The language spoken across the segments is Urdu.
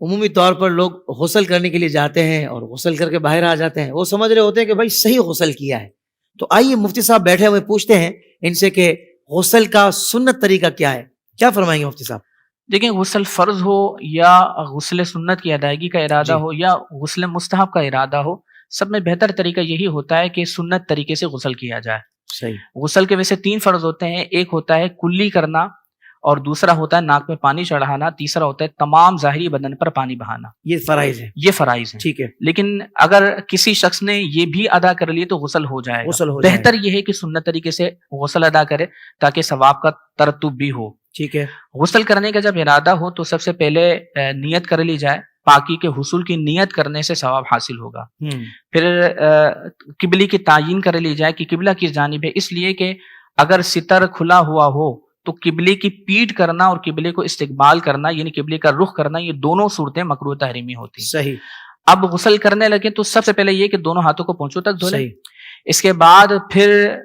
عمومی طور پر لوگ غسل کرنے کے لیے جاتے ہیں اور غسل کر کے باہر آ جاتے ہیں، وہ سمجھ رہے ہوتے ہیں کہ بھائی صحیح غسل کیا ہے. تو آئیے مفتی صاحب بیٹھے ہوئے پوچھتے ہیں ان سے کہ غسل کا سنت طریقہ کیا ہے. کیا فرمائیں گے مفتی صاحب؟ دیکھیں، غسل فرض ہو یا غسل سنت کی ادائیگی کا ارادہ ہو یا غسل مستحب کا ارادہ ہو، سب میں بہتر طریقہ یہی ہوتا ہے کہ سنت طریقے سے غسل کیا جائے. صحیح. غسل کے ویسے 3 فرض ہوتے ہیں. ایک ہوتا ہے کلی کرنا، اور دوسرا ہوتا ہے ناک میں پانی چڑھانا، تیسرا ہوتا ہے تمام ظاہری بدن پر پانی بہانا. یہ فرائض ہے. یہ فرائض ہیں. ٹھیک ہے. لیکن اگر کسی شخص نے یہ بھی ادا کر لیے تو غسل ہو جائے گا. بہتر یہ ہے کہ سنت طریقے سے غسل ادا کرے تاکہ ثواب کا ترتب بھی ہو. ٹھیک ہے. غسل کرنے کا جب ارادہ ہو تو سب سے پہلے نیت کر لی جائے. پاکی کے حصول کی نیت کرنے سے ثواب حاصل ہوگا. پھر قبلے کی تعین کر لی جائے کہ قبلہ کس جانب ہے، اس لیے کہ اگر ستر کھلا ہوا ہو تو قبلے کی پیٹھ کرنا اور قبلے کو استقبال کرنا یعنی قبلے کا رخ کرنا، یہ دونوں صورتیں مکروہ تحریمی ہوتی ہیں. صحیح. اب غسل کرنے لگے تو سب سے پہلے یہ کہ دونوں ہاتھوں کو پونچھوں تک دھو لیں. صحیح. اس کے بعد پھر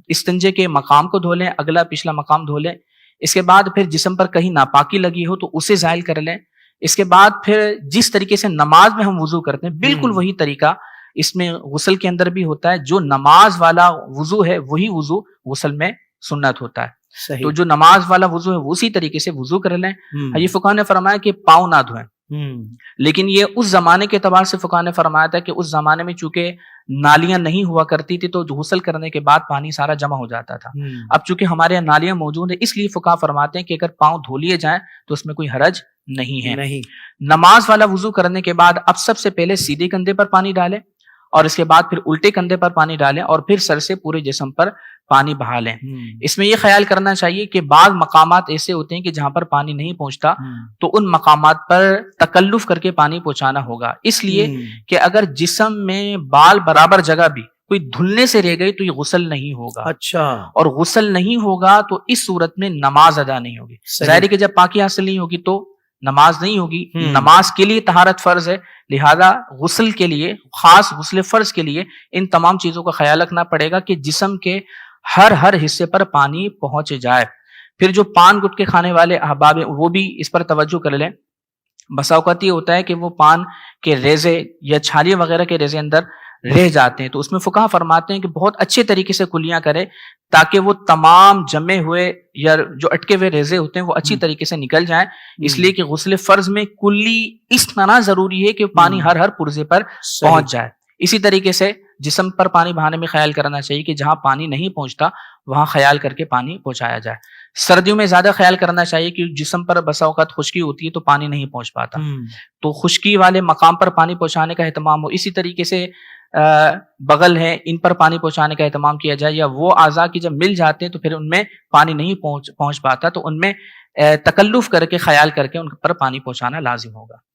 استنجے کے مقام کو دھو لیں، اگلا پچھلا مقام دھو لیں. اس کے بعد پھر جسم پر کہیں ناپاکی لگی ہو تو اسے زائل کر لیں. اس کے بعد پھر جس طریقے سے نماز میں ہم وضو کرتے ہیں بالکل وہی طریقہ اس میں غسل کے اندر بھی ہوتا ہے. جو نماز والا وضو ہے وہی وضو غسل میں سنت ہوتا ہے. صحیح. تو جو نماز والا وضو ہے اسی طریقے سے وضو کر لیں. یہ فقہاء نے فرمایا کہ پاؤں نہ دھوئیں. لیکن یہ اس زمانے کے اعتبار سے فقہاء نے فرمایا تھا کہ اس زمانے میں چونکہ نالیاں نہیں ہوا کرتی تھی تو غسل کرنے کے بعد پانی سارا جمع ہو جاتا تھا. اب چونکہ ہمارے یہاں نالیاں موجود ہیں اس لیے فقہاء فرماتے ہیں کہ اگر پاؤں دھو لیے جائیں تو اس میں کوئی حرج نہیں ہے. نماز والا وضو کرنے کے بعد اب سب سے پہلے سیدھے کندھے پر پانی ڈالیں اور اس کے بعد پھر الٹے کندھے پر پانی ڈالیں اور پھر سر سے پورے جسم پر پانی بہا لیں. اس میں یہ خیال کرنا چاہیے کہ بعض مقامات ایسے ہوتے ہیں کہ جہاں پر پانی نہیں پہنچتا تو ان مقامات پر تکلف کر کے پانی پہنچانا ہوگا. اس لیے کہ اگر جسم میں بال برابر جگہ بھی کوئی دھلنے سے رہ گئی تو یہ غسل نہیں ہوگا. اچھا. اور غسل نہیں ہوگا تو اس صورت میں نماز ادا نہیں ہوگی. ظاہر ہے کہ جب پاکی حاصل نہیں ہوگی تو نماز نہیں ہوگی. نماز کے لیے طہارت فرض ہے، لہذا غسل کے لیے، خاص غسل فرض کے لیے ان تمام چیزوں کا خیال رکھنا پڑے گا کہ جسم کے ہر حصے پر پانی پہنچ جائے. پھر جو پان گٹکے کھانے والے احباب ہیں وہ بھی اس پر توجہ کر لیں. بسا اوقات یہ ہوتا ہے کہ وہ پان کے ریزے یا چھالیاں وغیرہ کے ریزے اندر رہ جاتے ہیں تو اس میں فقہاء فرماتے ہیں کہ بہت اچھے طریقے سے کلیاں کرے تاکہ وہ تمام جمے ہوئے یا جو اٹکے ہوئے ریزے ہوتے ہیں وہ اچھی طریقے سے نکل جائیں. اس لیے کہ غسل فرض میں کلی اس طرح ضروری ہے کہ پانی ہر پرزے پر پہنچ جائے. اسی طریقے سے جسم پر پانی بہانے میں خیال کرنا چاہیے کہ جہاں پانی نہیں پہنچتا وہاں خیال کر کے پانی پہنچایا جائے. سردیوں میں زیادہ خیال کرنا چاہیے کہ جسم پر بسا اوقات خشکی ہوتی ہے تو پانی نہیں پہنچ پاتا تو خشکی والے مقام پر پانی پہنچانے کا اہتمام ہو. اسی طریقے سے بغل ہے ان پر پانی پہنچانے کا اہتمام کیا جائے. یا وہ اعضاء کی جب مل جاتے ہیں تو پھر ان میں پانی نہیں پہنچ پاتا تو ان میں تکلف کر کے خیال کر کے ان پر پانی پہنچانا لازم ہوگا.